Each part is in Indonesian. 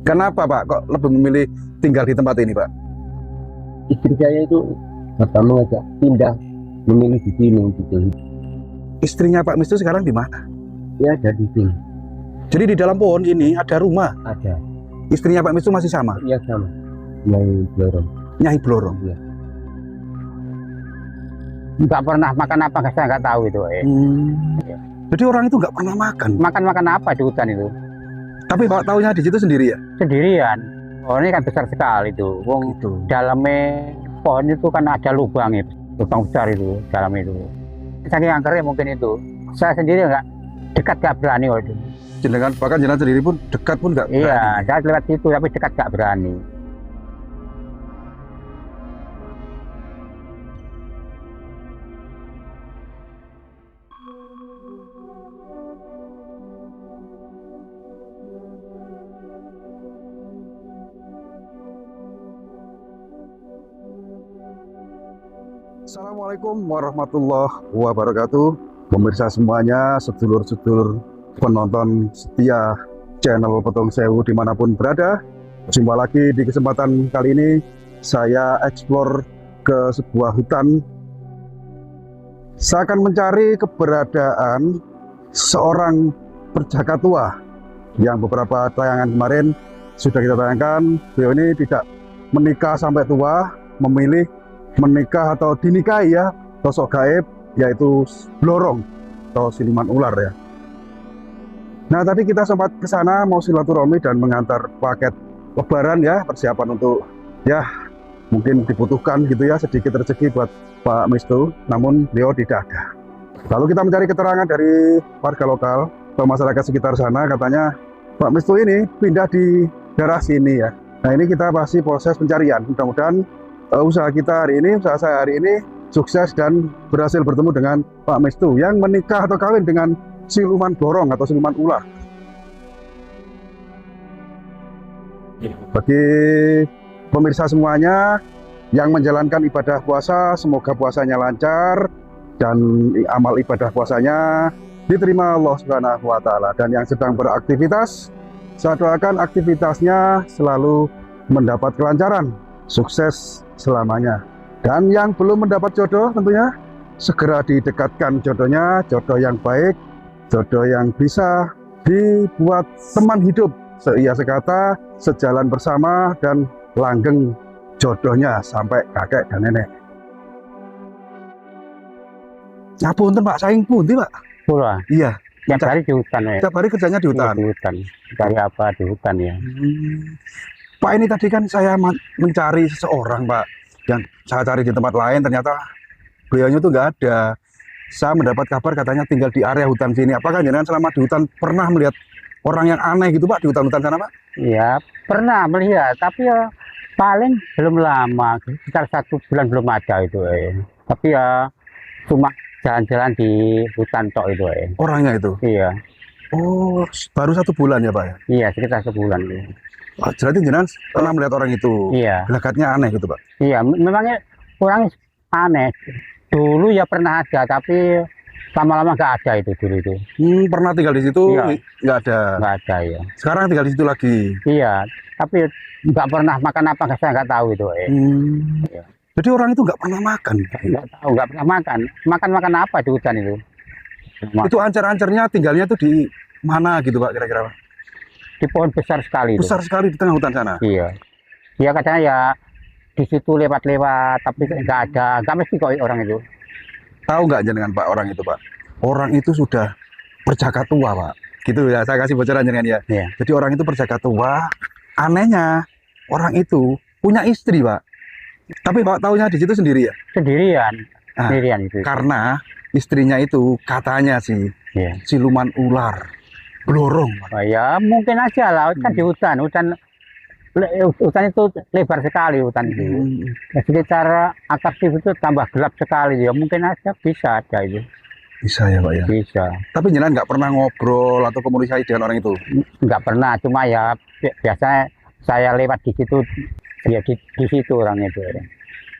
Kenapa Pak kok lebih memilih tinggal di tempat ini Pak? Istri saya itu pertama ngajak pindah memilih di sini gitu. Istrinya Pak Mistu sekarang di mana? Ya ada di sini. Jadi di dalam pohon ini ada rumah. Ada. Istrinya Pak Mistu masih sama? Ya sama. Yang dorong. Nyai Blorong. Ya. Nggak pernah makan apa, saya nggak tahu itu. Ya. Jadi orang itu nggak pernah makan. Makan apa di hutan itu? Tapi Pak tahunya di situ sendiri ya? Sendirian. Oh ini kan besar sekali tuh. Wong Gitu. dalamnya pohon itu kan ada lubang itu, lubang besar itu dalam itu. Saking angkernya mungkin itu. Saya sendiri nggak dekat, nggak berani waktu itu. Jenengan bahkan jenengan sendiri pun dekat pun nggak berani. Iya, saya lewat situ tapi dekat nggak berani. Assalamualaikum warahmatullahi wabarakatuh. Pemirsa semuanya, sedulur-sedulur penonton setia channel Petung Sewu dimanapun berada. Jumpa lagi di kesempatan kali ini saya eksplor ke sebuah hutan. Saya akan mencari keberadaan seorang perjaka tua yang beberapa tayangan kemarin sudah kita tayangkan. Beliau ini tidak menikah sampai tua, memilih menikah atau dinikahi ya, sosok gaib yaitu Blorong atau siluman ular ya. Nah tadi kita sempat ke sana mau silaturahmi dan mengantar paket lebaran ya, persiapan untuk ya mungkin dibutuhkan gitu ya sedikit rezeki buat Pak Mistu, namun beliau tidak ada. Lalu kita mencari keterangan dari warga lokal atau masyarakat sekitar sana, katanya Pak Mistu ini pindah di daerah sini ya. Nah ini kita masih proses pencarian, mudah-mudahan usaha saya hari ini sukses dan berhasil bertemu dengan Pak Mistu yang menikah atau kawin dengan siluman Blorong atau siluman ular. Bagi pemirsa semuanya yang menjalankan ibadah puasa, semoga puasanya lancar dan amal ibadah puasanya diterima Allah Subhanahu wa Ta'ala. Dan yang sedang beraktivitas, saya doakan aktivitasnya selalu mendapat kelancaran, sukses selamanya. Dan yang belum mendapat jodoh tentunya segera didekatkan jodohnya, jodoh yang baik, jodoh yang bisa dibuat teman hidup seia sekata, sejalan bersama dan langgeng jodohnya sampai kakek dan nenek. Ngapunten Pak, saing pundi Pak? Pula. Iya. Tiap hari di hutan ya. Tiap hari kerjanya di hutan. Di hutan. Cari apa di hutan ya. Pak ini tadi kan saya mencari seseorang Pak, yang saya cari di tempat lain ternyata beliaunya tuh nggak ada. Saya mendapat kabar katanya tinggal di area hutan sini. Apakah jenengan selama di hutan pernah melihat orang yang aneh gitu Pak di hutan-hutan sana Pak? Iya pernah melihat, tapi ya paling belum lama, sekitar 1 bulan belum ada itu. Tapi ya cuma jalan-jalan di hutan tok itu. Orangnya itu? Iya. Oh baru 1 bulan ya Pak ya? Iya sekitar sebulan. Oh, berarti jenengan pernah melihat orang itu? Iya. Gelagatnya aneh gitu Pak? Iya, memangnya orang aneh. Dulu ya pernah ada, tapi lama-lama nggak ada itu dulu itu. Pernah tinggal di situ? Iya. Nggak ada? Nggak ada ya. Sekarang tinggal di situ lagi? Iya, tapi nggak pernah makan apa, saya nggak tahu itu. Iya. Jadi orang itu nggak pernah makan? Nggak tahu, nggak pernah makan. Makan apa di hutan itu? Itu ancar-ancarnya tinggalnya tuh di mana gitu Pak kira-kira? Di pohon besar sekali. Besar sekali di tengah hutan sana? Iya. Ya katanya ya di situ lewat-lewat, tapi nggak ada, nggak mesti kok orang itu. Tahu nggak jenengan Pak orang itu Pak? Orang itu sudah perjaka tua Pak. Gitu ya, saya kasih bocoran jenengan ya. Iya. Jadi orang itu perjaka tua. Anehnya orang itu punya istri Pak. Tapi Pak tahunya di situ sendiri ya? Sendirian. Nah, Sendirian itu. karena istrinya itu katanya sih Iya. siluman ular Blorong. Oh, ya mungkin aja lah, kan di hutan itu lebar sekali hutan itu. Ya, sekitar atraktif itu tambah gelap sekali ya, mungkin aja bisa ada itu. Bisa ya Pak ya? Bisa. Tapi jenengan nggak pernah ngobrol atau komunikasi dengan orang itu? Nggak pernah, cuma ya biasanya saya lewat di situ, ya di situ orangnya itu.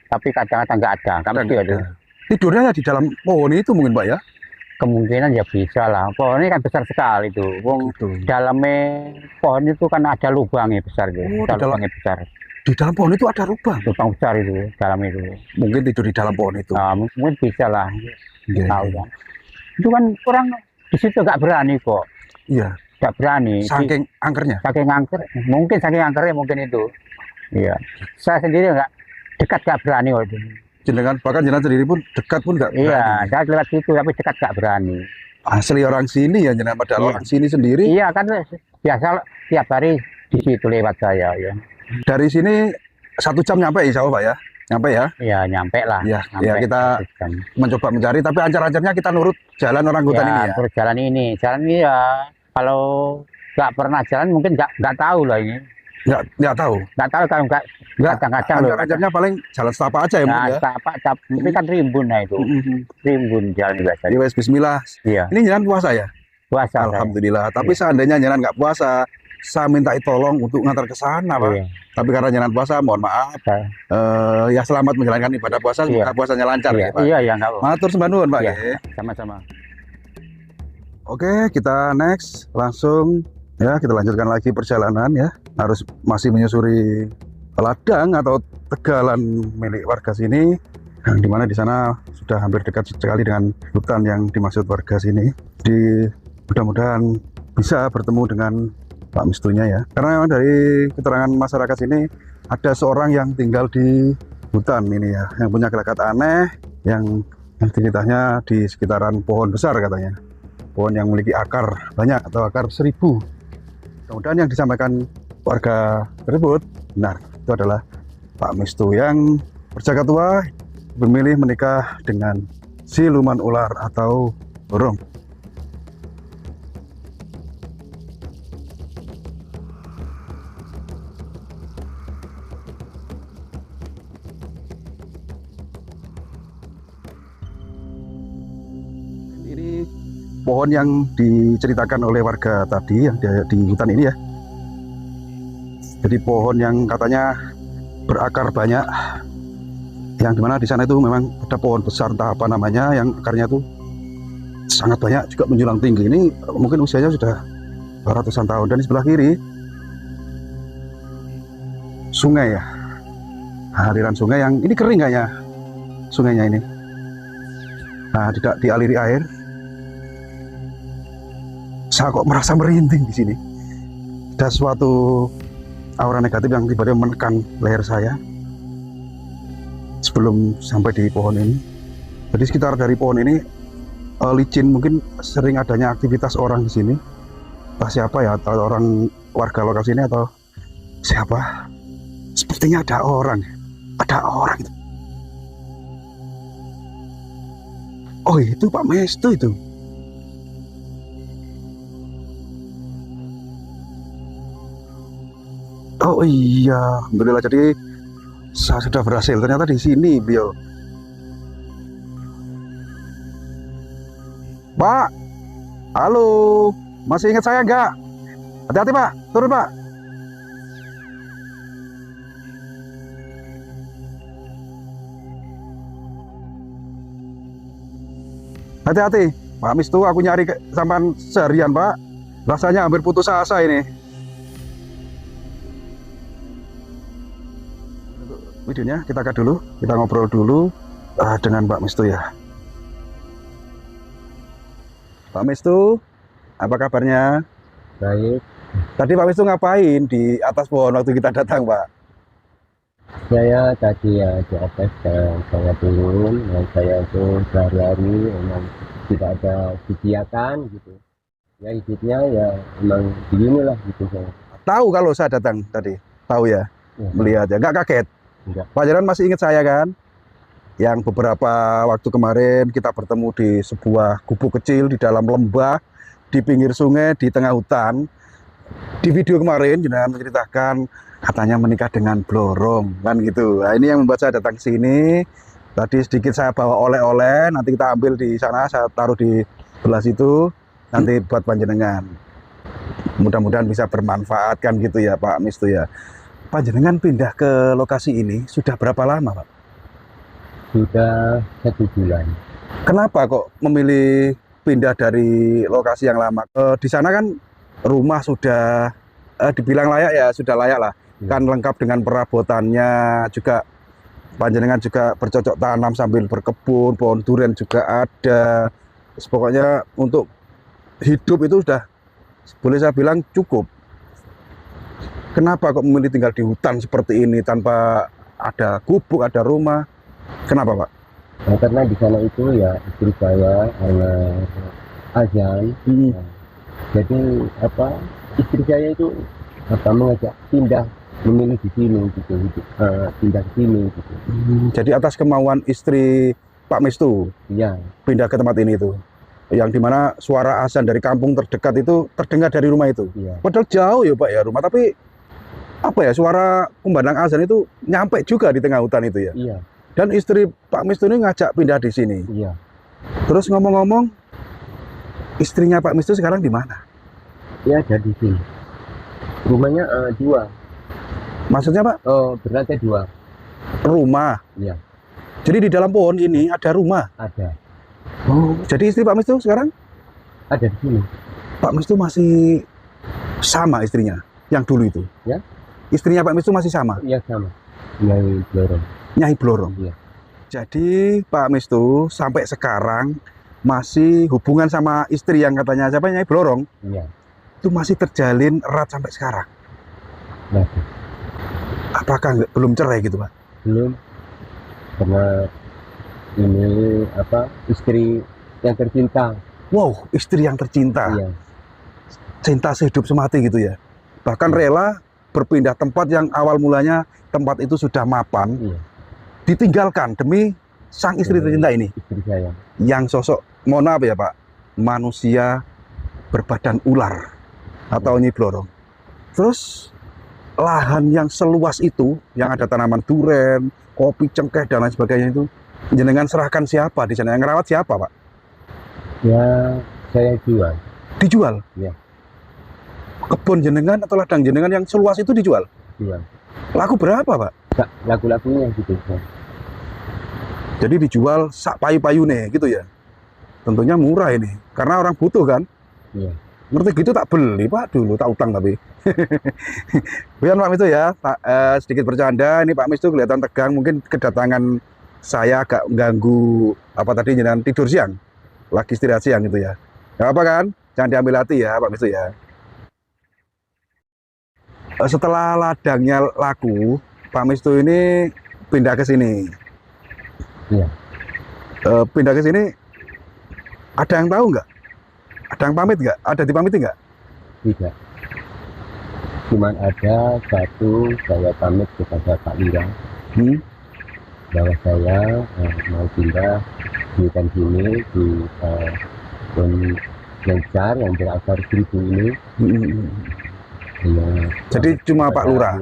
Tapi kadang-kadang nggak ada, nggak mesti ada. Tidurnya ya di dalam pohon itu mungkin Pak ya? kemungkinan ya bisa lah. Pohon ini kan besar sekali tuh. Wong Gitu. dalamnya pohon itu kan ada lubangnya besar gitu. Oh, Ada di dalam- lubangnya besar. Di dalam pohon itu ada lubang. Lubang besar itu dalam itu. Mungkin tidur di dalam pohon itu. Nah, mungkin bisa lah. Iya, Tahu iya. kan. Itu kan orang di situ nggak berani kok. Iya. Nggak berani. Saking angkernya. Saking angker. Mungkin saking angkernya mungkin itu. Iya. Saya sendiri nggak dekat nggak berani waktu itu. Jenengan bahkan jenengan sendiri pun dekat pun nggak Iya, berani. saya lewat situ tapi dekat nggak berani. Asli orang sini ya jenengan, padahal Iya. orang sini sendiri. Iya kan biasa tiap hari di situ lewat saya ya. Dari sini 1 jam nyampe insya Allah Pak ya. Nyampe ya. Iya nyampe lah. Iya, Nyampe ya kita kan. mencoba mencari, tapi ancar-ancarnya kita nurut jalan orang hutan ini ya. Terus jalan ini ya kalau nggak pernah jalan mungkin nggak tahu lah ini. Nggak tahu. Nggak tahu kalau nggak kadang-kadang loh. Ancar-ancarnya paling jalan setapak aja ya Nah, mungkin ya. apa ini kan rimbun nah itu. Rimbun jalan biasa. Jadi wes Bismillah. Iya, Ini jenengan puasa ya? puasa. Alhamdulillah. Tapi Iya. seandainya jenengan nggak puasa, saya minta tolong untuk ngantar ke sana Pak. Iya. Tapi karena jenengan puasa, mohon maaf. Saya- Ya selamat menjalankan ibadah puasa, Iya. semoga puasanya lancar Iya, ya Pak. iya, ya nggak apa. Matur sembah nuwun Pak. Iya. ya. Sama-sama. Oke, kita next langsung ya kita lanjutkan lagi perjalanan ya. Harus masih menyusuri ladang atau tegalan milik warga sini, yang dimana di sana sudah hampir dekat sekali dengan hutan yang dimaksud warga sini. Di mudah-mudahan bisa bertemu dengan Pak Mistunya ya. Karena memang dari keterangan masyarakat sini ada seorang yang tinggal di hutan ini ya, yang punya gelagat aneh, yang aktivitasnya di sekitaran pohon besar katanya. Pohon yang memiliki akar banyak atau akar 1000. Mudah-mudahan yang disampaikan warga tersebut benar. Itu adalah Pak Mistu yang berjaga tua memilih menikah dengan siluman ular atau burung. Ini pohon yang diceritakan oleh warga tadi yang di hutan ini ya. Jadi pohon yang katanya berakar banyak, yang dimana di sana itu memang ada pohon besar entah apa namanya, yang akarnya itu sangat banyak juga menjulang tinggi. Ini mungkin usianya sudah ratusan tahun. Dan di sebelah kiri sungai ya, aliran sungai yang ini kering kayaknya sungainya ini. Nah, tidak dialiri air. Saya kok merasa merinding di sini. Ada suatu aura negatif yang tiba-tiba menekan leher saya sebelum sampai di pohon ini. Jadi sekitar dari pohon ini licin, mungkin sering adanya aktivitas orang di sini. Entah siapa ya, atau orang warga lokal sini atau siapa. Sepertinya ada orang itu. Oh itu Pak Mestu itu. Oh iya, alhamdulillah. Jadi saya sudah berhasil. Ternyata di sini beliau. Pak, halo, masih ingat saya nggak? Hati-hati Pak, turun Pak. Hati-hati, Pak Mistu, aku nyari sampan seharian Pak. Rasanya hampir putus asa ini. Videonya kita cut dulu, kita ngobrol dulu dengan Pak Mistu ya. Pak Mistu, apa kabarnya? Baik, Tadi Pak Mistu ngapain di atas pohon waktu kita datang, Pak? saya tadi ya di atas saya turun, dan saya itu sehari-hari memang tidak ada kegiatan gitu. Ya hidupnya ya memang beginilah gitu saya. Tahu kalau saya datang tadi? Tahu ya? Ya. Melihat ya, nggak kaget? Enggak. Pak Jaran masih ingat saya kan? Yang beberapa waktu kemarin kita bertemu di sebuah gubuk kecil di dalam lembah, di pinggir sungai, di tengah hutan. Di video kemarin jenengan menceritakan katanya menikah dengan Blorong kan gitu. Nah, ini yang membuat saya datang ke sini. Tadi sedikit saya bawa oleh-oleh, nanti kita ambil di sana, saya taruh di belah situ, nanti buat panjenengan. Mudah-mudahan bisa bermanfaat kan gitu ya Pak Mistu ya. Panjenengan pindah ke lokasi ini sudah berapa lama Pak? Sudah 1 bulan. Kenapa kok memilih pindah dari lokasi yang lama. Di sana kan rumah sudah dibilang layak ya, sudah layak lah. Kan lengkap dengan perabotannya, juga panjenengan juga bercocok tanam sambil berkebun, pohon durian juga ada. Pokoknya untuk hidup itu sudah boleh saya bilang cukup. Kenapa kok memilih tinggal di hutan seperti ini tanpa ada gubuk, ada rumah? Kenapa, Pak? Nah, karena di sana itu ya istri saya karena azan. Nah, jadi apa istri saya itu mengajak pindah memilih di sini gitu, pindah ke sini gitu. Jadi atas kemauan istri Pak Mistu Iya, pindah ke tempat ini itu, yang dimana suara azan dari kampung terdekat itu terdengar dari rumah itu. iya, Padahal jauh ya Pak ya rumah, tapi apa ya, suara kumandang azan itu nyampe juga di tengah hutan itu ya. iya, Dan istri Pak Mistu ini ngajak pindah di sini. iya. Terus ngomong-ngomong, istrinya Pak Mistu sekarang di mana? Ya ada di sini. Rumahnya dua. Maksudnya Pak, Oh, berlantai dua. rumah. Iya, Jadi di dalam pohon ini ada rumah. ada. Oh, jadi istri Pak Mistu sekarang, Ada di sini. Pak Mistu masih sama istrinya yang dulu itu? Ya. Istrinya Pak Mistu masih sama? Iya sama. Nyai Blorong. Nyai Blorong. Iya. Jadi Pak Mistu sampai sekarang masih hubungan sama istri yang katanya siapa, Nyai Blorong, Iya. itu masih terjalin erat sampai sekarang. Masih. Apakah belum cerai gitu Pak? Belum. Karena ini istri yang tercinta. Wow, istri yang tercinta, Iya. cinta sehidup semati gitu ya. Bahkan rela berpindah tempat yang awal mulanya tempat itu sudah mapan, Iya. ditinggalkan demi sang istri tercinta ini. Istri saya. Yang sosok, mohon maaf ya Pak, manusia berbadan ular atau Nyai Blorong. Terus lahan yang seluas itu, yang ada tanaman duren, kopi, cengkeh dan lain sebagainya itu, jenengan serahkan siapa di sana? Yang ngerawat siapa Pak? Ya saya jual. Dijual? Iya. Kebun jenengan atau ladang jenengan yang seluas itu dijual? Jual. Laku berapa Pak? Laku-lakunya gitu. Jadi dijual sak payu-payune gitu ya? Tentunya murah ini, karena orang butuh kan? Iya. Ngerti gitu tak beli Pak dulu, tak utang tapi. Bukan Pak Mistu ya, Pak, sedikit bercanda. Ini Pak Mistu kelihatan tegang, mungkin kedatangan saya agak mengganggu apa tadi, jenengan tidur siang, lagi istirahat siang gitu ya. Gak apa kan? Jangan diambil hati ya Pak Mistu ya. Setelah ladangnya laku, Pak Mistu ini pindah ke sini. Iya. Pindah ke sini, ada yang tahu nggak? Ada yang pamit nggak? Ada dipamiti nggak? Tidak. Cuman ada satu saya pamit kepada Pak Lurah bahwa saya mau pindah di hutan sini di pohon yang besar yang berakar 1000 ini. Ya, Jadi cuma Pak Lurah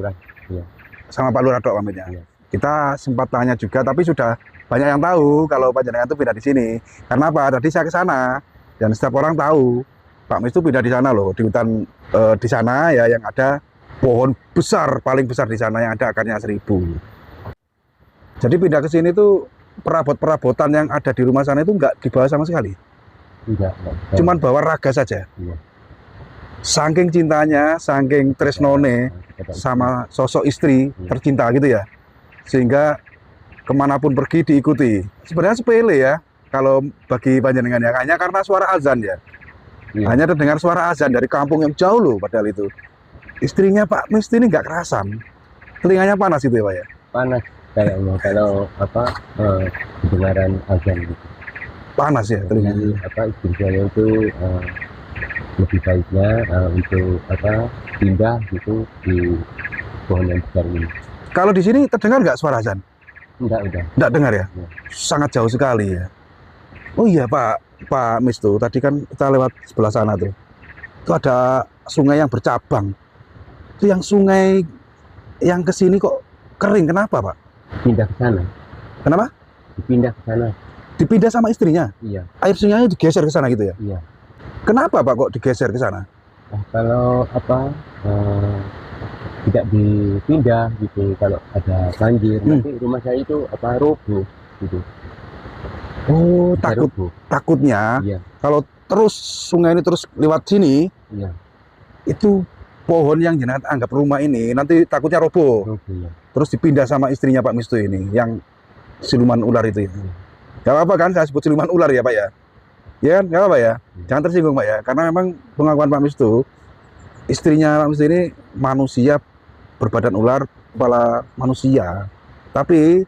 Iya. sama Pak Lurah dok pamitnya. Iya. Kita sempat tanya juga, tapi sudah banyak yang tahu kalau panjenengan itu pindah di sini. Karena apa? Tadi saya ke sana dan setiap orang tahu Pak Mistu pindah di sana loh, di hutan di sana ya, yang ada pohon besar, paling besar di sana yang ada akarnya 1000. Jadi pindah ke sini tuh perabot-perabotan yang ada di rumah sana itu nggak dibawa sama sekali. Enggak. Cuman bawa raga saja. Iya. Saking cintanya, saking tresnone sama sosok istri tercinta gitu ya, sehingga kemanapun pergi diikuti. Sebenarnya sepele ya kalau bagi panjenengan ya, hanya karena suara azan ya. Iya. Hanya terdengar suara azan dari kampung yang jauh loh, padahal itu istrinya Pak Mistu ini nggak kerasan, telinganya panas itu ya Pak ya. Panas kayaknya kalau kedengaran azan gitu. Panas ya telinganya. Jadi istri saya itu lebih baiknya untuk pindah gitu di pohon yang besar ini. Kalau di sini terdengar nggak suara azan? Enggak, udah. Nggak dengar ya? Ya. Sangat jauh sekali ya. Oh iya Pak Mistu, tadi kan kita lewat sebelah sana tuh. Itu ada sungai yang bercabang. Itu yang sungai yang ke sini kok kering, kenapa Pak? Pindah ke sana. Kenapa? Dipindah ke sana. Dipindah sama istrinya? Iya. Air sungainya digeser ke sana gitu ya? Iya. Kenapa Pak kok digeser ke sana? Nah, kalau tidak dipindah gitu, kalau ada banjir nanti rumah saya itu roboh gitu. Oh, bisa rubuh. takutnya Iya, kalau terus sungai ini terus lewat sini, iya, itu pohon yang jenengan anggap rumah ini nanti takutnya roboh. rubuh ya. Terus dipindah sama istrinya Pak Mistu ini, yang siluman ular itu ya. Iya, Gak apa-apa kan saya sebut siluman ular ya Pak ya? Ya kan, gak apa-apa ya. iya. Jangan tersinggung Pak ya, karena memang pengakuan Pak Mistu, istrinya Pak Mistu ini manusia berbadan ular, kepala manusia. Tapi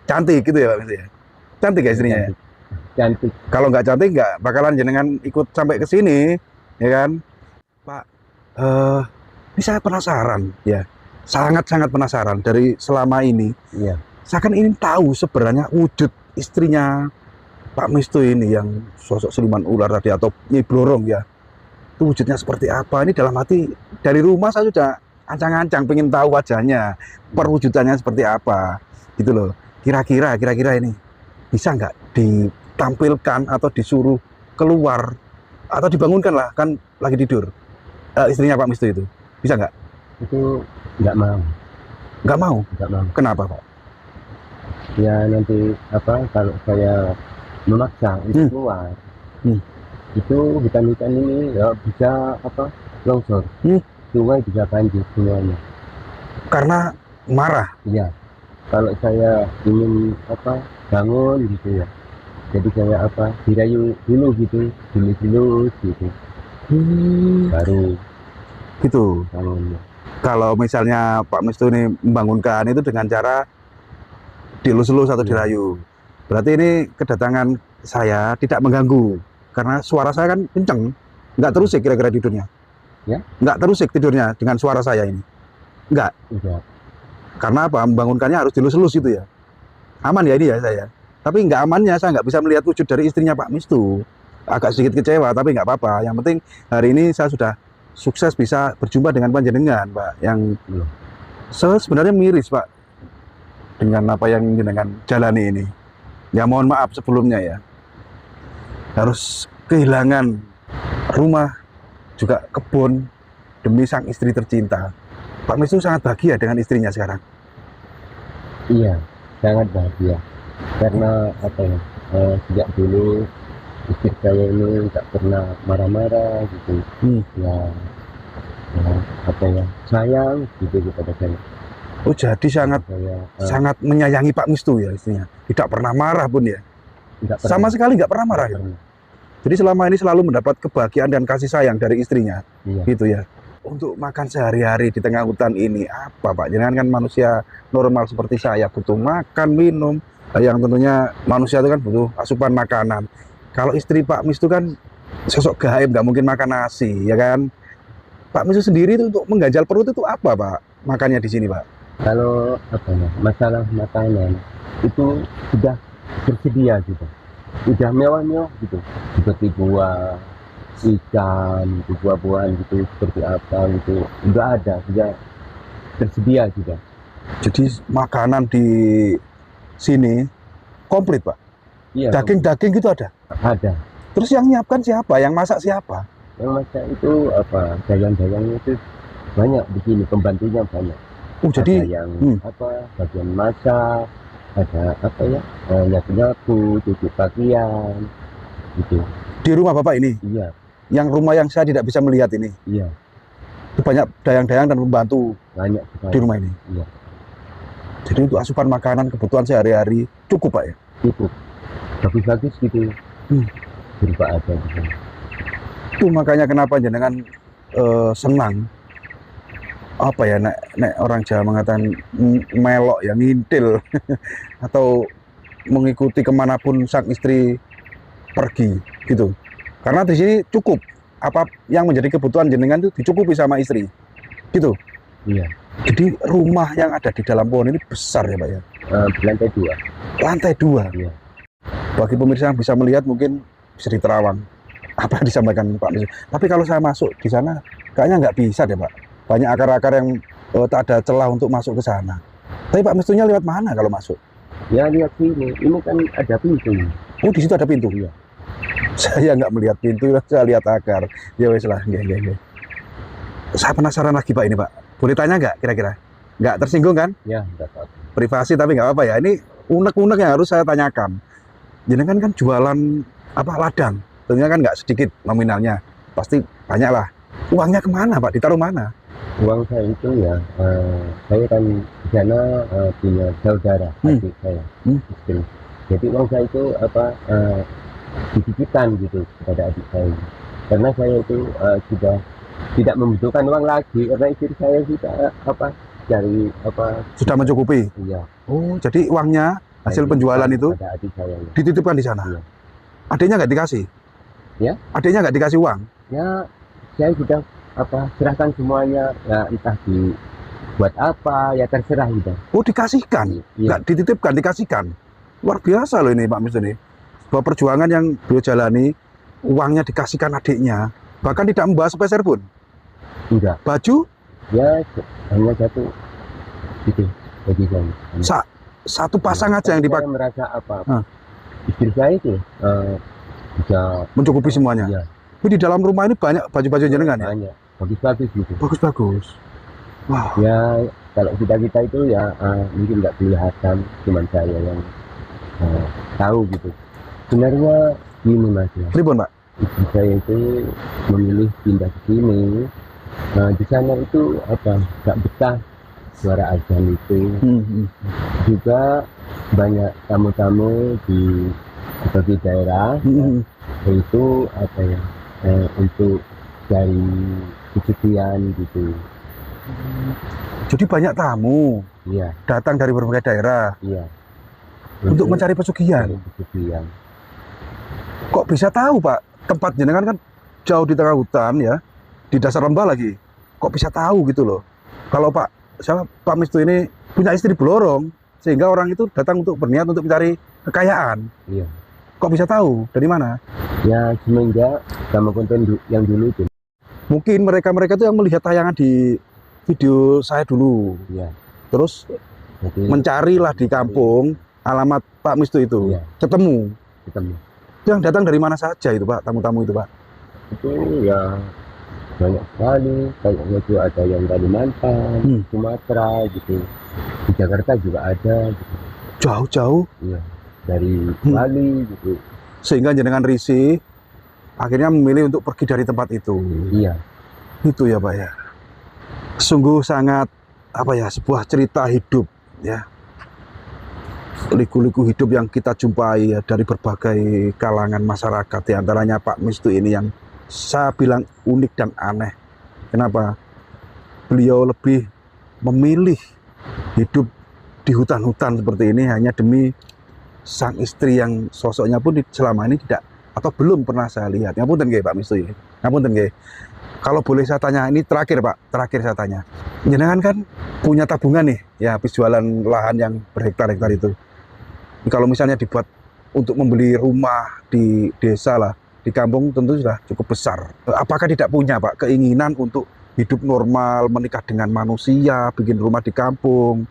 cantik gitu ya Pak Mistu ya. Cantik ya istrinya ya. Cantik, cantik. Kalau nggak cantik nggak bakalan jenengan ikut sampai ke sini, ya kan? Pak, eh ini saya penasaran ya, sangat-sangat penasaran dari selama ini. Iya, Saya kan ingin tahu sebenarnya wujud istrinya Pak Mistu ini yang sosok siluman ular tadi atau Nyi Blorong ya. Itu wujudnya seperti apa? Ini dalam hati dari rumah saya sudah ancang-ancang pengen tahu wajahnya, perwujudannya seperti apa, gitu loh. Kira-kira ini bisa nggak ditampilkan atau disuruh keluar atau dibangunkan lah, kan lagi tidur istrinya Pak Mistu itu, bisa nggak? itu nggak mau, Nggak mau. nggak mau. Kenapa Pak? Ya nanti apa kalau saya memaksa itu Hmm. keluar, Hmm. itu hutan-hutan ini ya bisa apa longsor, Hmm. sungai bisa banjir semuanya. Karena marah. Iya, kalau saya ingin apa bangun gitu ya, jadi saya apa dirayu dulu gitu, dulu gitu, baru Gitu. bangun. Kalau misalnya Pak Mistu ini membangunkan itu dengan cara dilus-lus atau Iya. dirayu, berarti ini kedatangan saya tidak mengganggu karena suara saya kan kenceng, nggak terusik kira-kira tidurnya. Ya? Nggak terusik tidurnya dengan suara saya ini, nggak. Udah, Karena apa? Membangunkannya harus dilus-lus gitu ya. Aman ya ini ya saya. Tapi nggak amannya saya nggak bisa melihat wujud dari istrinya Pak Mistu. Agak sedikit kecewa tapi nggak apa-apa. Yang penting hari ini saya sudah sukses bisa berjumpa dengan panjenengan Pak. Yang belum. saya sebenarnya miris Pak dengan apa yang jenengan jalani ini. Ya mohon maaf sebelumnya ya. Harus kehilangan rumah, juga kebun demi sang istri tercinta. Pak Mistu sangat bahagia dengan istrinya sekarang. Iya, sangat bahagia karena apa ya, sejak dulu istri saya ini nggak pernah marah-marah gitu. Ya, ya apa ya sayang gitu kepada saya. Oh jadi sangat Saya sangat menyayangi Pak Mistu ya istrinya. Tidak pernah marah pun ya. nggak pernah, Sama sekali nggak pernah marah nggak gitu. pernah. Jadi selama ini selalu mendapat kebahagiaan dan kasih sayang dari istrinya. Iya, Gitu ya. Untuk makan sehari-hari di tengah hutan ini apa Pak? Jangan kan manusia normal seperti saya butuh makan, minum. Yang tentunya manusia itu kan butuh asupan makanan. Kalau istri Pak Mistu kan sosok gaib, nggak mungkin makan nasi, ya kan? Pak Mistu sendiri itu untuk mengganjal perut itu apa Pak? Makannya di sini Pak? kalau apa ya masalah makanan itu sudah tersedia gitu, udah mewah-mewah gitu, seperti buah ikan, gitu, buah-buahan gitu seperti apa gitu, udah ada, sudah tersedia juga. Jadi makanan di sini komplit Pak. Iya, Daging-daging gitu ada. ada. Terus yang nyiapkan siapa? Yang masak siapa? Yang masak itu apa dagang-dagangnya itu banyak di sini, pembantunya banyak. Oh jadi Ada yang apa bagian masak, ada apa ya nyapu-nyapu, cuci pakaian gitu. di rumah Bapak ini, Iya, yang rumah yang saya tidak bisa melihat ini, iya, itu banyak dayang-dayang dan pembantu banyak di sekali. rumah ini. Iya, Jadi untuk asupan makanan kebutuhan sehari-hari cukup Pak ya. cukup. Bagus-bagus gitu. Berupa ada di sana. Itu makanya kenapa jenengan senang apa ya nek orang Jawa mengatakan melok ya ngintil atau mengikuti kemanapun sang istri pergi gitu. Karena di sini cukup apa yang menjadi kebutuhan jenengan itu dicukupi sama istri gitu. Iya, Jadi rumah yang ada di dalam pohon ini besar ya Pak ya. lantai 2. Lantai 2. Iya. Bagi pemirsa yang bisa melihat mungkin bisa diterawang apa yang disampaikan Pak Mistu. Tapi kalau saya masuk di sana kayaknya nggak bisa deh Pak. Banyak akar-akar yang tak ada celah untuk masuk ke sana. Tapi Pak Mistunya lewat mana kalau masuk? Ya lihat sini, ini kan ada pintu. Oh di situ ada pintu. Iya. Saya nggak melihat pintu, saya lihat akar. Ya wes lah, nggak. Saya penasaran lagi Pak ini Pak. Boleh tanya nggak kira-kira? Nggak tersinggung kan? Ya, enggak apa-apa. Privasi tapi nggak apa-apa ya. Ini unek-unek yang harus saya tanyakan. jenengan kan jualan apa ladang, tentunya kan nggak sedikit nominalnya, pasti banyak lah. Uangnya kemana Pak? Ditaruh mana? Uang saya itu ya, saya kan di sana punya saudara, adik saya, istri. Jadi uang saya itu dititipkan gitu kepada adik saya. Karena saya itu sudah tidak membutuhkan uang lagi, karena istri saya sudah cari Sudah mencukupi. iya. Oh, jadi uangnya hasil Saya penjualan titipkan itu kepada adik saya. Ya. dititipkan di sana. Iya. Adiknya nggak dikasih? Ya? Adiknya nggak dikasih uang? Ya, saya sudah serahkan semuanya, ya entah buat apa, ya terserah gitu. Oh, dikasihkan? Iya. Nggak dititipkan, dikasihkan? Luar biasa loh ini Pak Mis ini. Sebuah perjuangan yang beliau jalani, uangnya dikasihkan adiknya, bahkan tidak membahas sepeser pun. Enggak. Baju? Ya, hanya satu gitu bagi saya. Satu pasang aja yang dipakai. Saya merasa istri saya itu bisa Mencukupi semuanya. Iya. Tapi di dalam rumah ini banyak baju-baju jenengan ya? Banyak, bagus-bagus gitu. Bagus-bagus. Wow. Ya, kalau kita itu ya mungkin nggak kelihatan, cuman saya yang tahu gitu. Sebenarnya gini Mas ya. Pripun Pak? Istri saya itu memilih pindah ke sini. Nah, di sana itu nggak betah suara azan itu. Juga banyak tamu-tamu di berbagai daerah itu untuk cari kesepian gitu. Jadi banyak tamu Iya, datang dari berbagai daerah iya. untuk mencari pesugihan. Cari kesepian. Kok bisa tahu Pak? Tempat jenengan kan jauh di tengah hutan ya, di dasar lembah lagi. Kok bisa tahu gitu loh? Kalau Pak Mistu ini punya istri belorong, sehingga orang itu datang untuk berniat untuk mencari kekayaan. Iya. Kok bisa tahu? Dari mana? Ya semenjak sama konten yang dulu itu. Mungkin mereka itu yang melihat tayangan di video saya dulu. Iya. Terus Jadi, mencarilah di kampung alamat Pak Mistu itu. Iya. Ketemu. Yang datang dari mana saja itu Pak, tamu-tamu itu Pak? Itu ya banyak sekali, kayaknya itu ada yang Kalimantan, Sumatera gitu. Di Jakarta juga ada gitu. Jauh-jauh? Iya, dari Bali gitu. Sehingga jenengan risih, akhirnya memilih untuk pergi dari tempat itu. Iya. Itu ya Pak ya. Sungguh sangat sebuah cerita hidup ya. Liku-liku hidup yang kita jumpai ya, dari berbagai kalangan masyarakat, di antaranya Pak Mistu ini yang saya bilang unik dan aneh. Kenapa? Beliau lebih memilih hidup di hutan-hutan seperti ini hanya demi sang istri yang sosoknya pun selama ini tidak atau belum pernah saya lihat. Ngapunten nggih Pak Mistu ya. Ngapunten nggih. Kalau boleh saya tanya, ini terakhir Pak, terakhir saya tanya. Jenengan kan punya tabungan nih, ya habis jualan lahan yang berhektar-hektar itu. Kalau misalnya dibuat untuk membeli rumah di desa lah, di kampung tentu sudah cukup besar. Apakah tidak punya Pak keinginan untuk hidup normal, menikah dengan manusia, bikin rumah di kampung?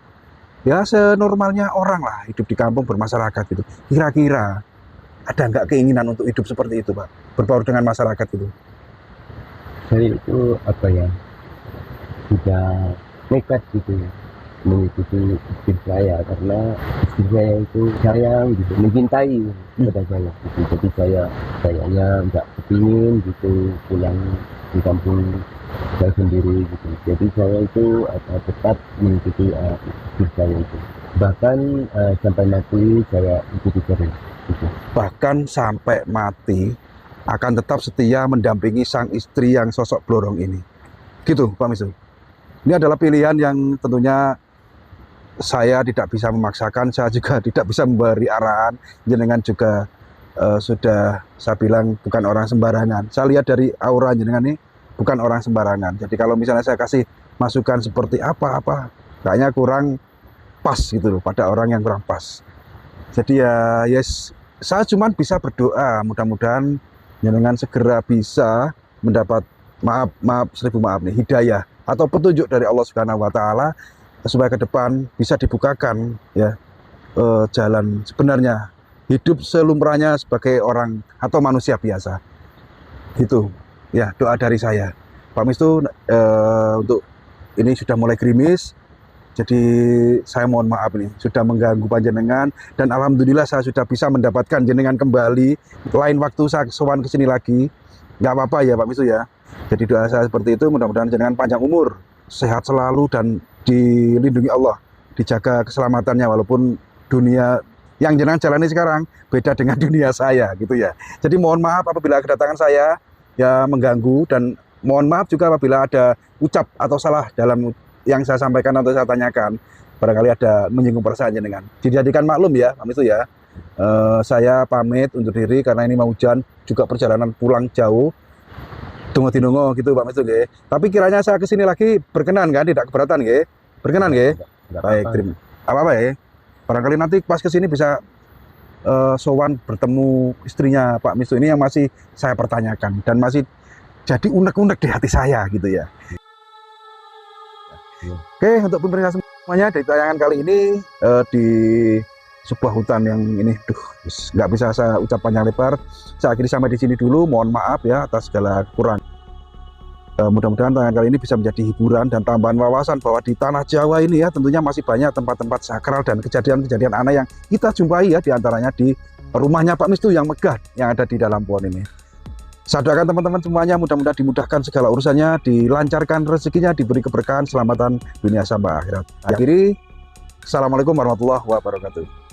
Ya senormalnya orang lah, hidup di kampung bermasyarakat gitu. Kira-kira ada nggak keinginan untuk hidup seperti itu Pak? Berbaur dengan masyarakat itu? Saya itu sudah nekat gitu ya, mengikuti istri saya karena istri saya itu sayang gitu, mencintai kepada saya gitu. Jadi saya kayaknya nggak kepingin gitu pulang di kampung saya sendiri gitu. Jadi saya itu tetap mengikuti istri saya itu. Bahkan sampai mati saya ikuti terus gitu. Bahkan sampai mati akan tetap setia mendampingi sang istri yang sosok blorong ini. Gitu Pak Mistu. Ini adalah pilihan yang tentunya saya tidak bisa memaksakan, saya juga tidak bisa memberi arahan. Jenengan juga sudah saya bilang bukan orang sembarangan. Saya lihat dari aura jenengan ini bukan orang sembarangan. Jadi kalau misalnya saya kasih masukan seperti apa, kayaknya kurang pas gitu loh, pada orang yang kurang pas. Jadi ya yes, saya cuma bisa berdoa mudah-mudahan jenengan segera bisa mendapat seribu maaf nih, hidayah atau petunjuk dari Allah Subhanahu wa taala supaya ke depan bisa dibukakan ya jalan sebenarnya hidup selumrahnya sebagai orang atau manusia biasa. Itu ya doa dari saya. Pak Mistu untuk ini sudah mulai gerimis. Jadi saya mohon maaf nih sudah mengganggu panjenengan, dan alhamdulillah saya sudah bisa mendapatkan jenengan kembali. Lain waktu saya sowan ke sini lagi, nggak apa-apa ya Pak Misu ya. Jadi doa saya seperti itu, mudah-mudahan jenengan panjang umur, sehat selalu, dan dilindungi Allah, dijaga keselamatannya, walaupun dunia yang jenengan jalani sekarang beda dengan dunia saya gitu ya. Jadi mohon maaf apabila kedatangan saya ya mengganggu, dan mohon maaf juga apabila ada ucap atau salah dalam yang saya sampaikan atau saya tanyakan, barangkali ada menyinggung perasaan jenengan. Dijadikan maklum ya Pak Misu ya. Saya pamit undur diri karena ini mau hujan, juga perjalanan pulang jauh. Tunggu dinungo gitu Pak Misu nggih. Tapi kiranya saya kesini lagi berkenan kan, tidak keberatan nggih? Berkenan nggih? Baik, terima. Apa-apa ya. Barangkali nanti pas kesini bisa sowan bertemu istrinya Pak Misu ini yang masih saya pertanyakan dan masih jadi unek-unek di hati saya gitu ya. Oke, untuk pemirsa semuanya, dari tayangan kali ini di sebuah hutan yang ini, nggak bisa saya ucap panjang lebar. Saya akhiri sampai di sini dulu. Mohon maaf ya atas segala kekurangan. Mudah-mudahan tayangan kali ini bisa menjadi hiburan dan tambahan wawasan bahwa di tanah Jawa ini ya tentunya masih banyak tempat-tempat sakral dan kejadian-kejadian aneh yang kita jumpai ya, diantaranya di rumahnya Pak Mistu yang megah yang ada di dalam pohon ini. Saya doakan teman-teman semuanya mudah-mudahan dimudahkan segala urusannya, dilancarkan rezekinya, diberi keberkahan, keselamatan dunia sampai akhirat. Akhiri, Assalamualaikum warahmatullahi wabarakatuh.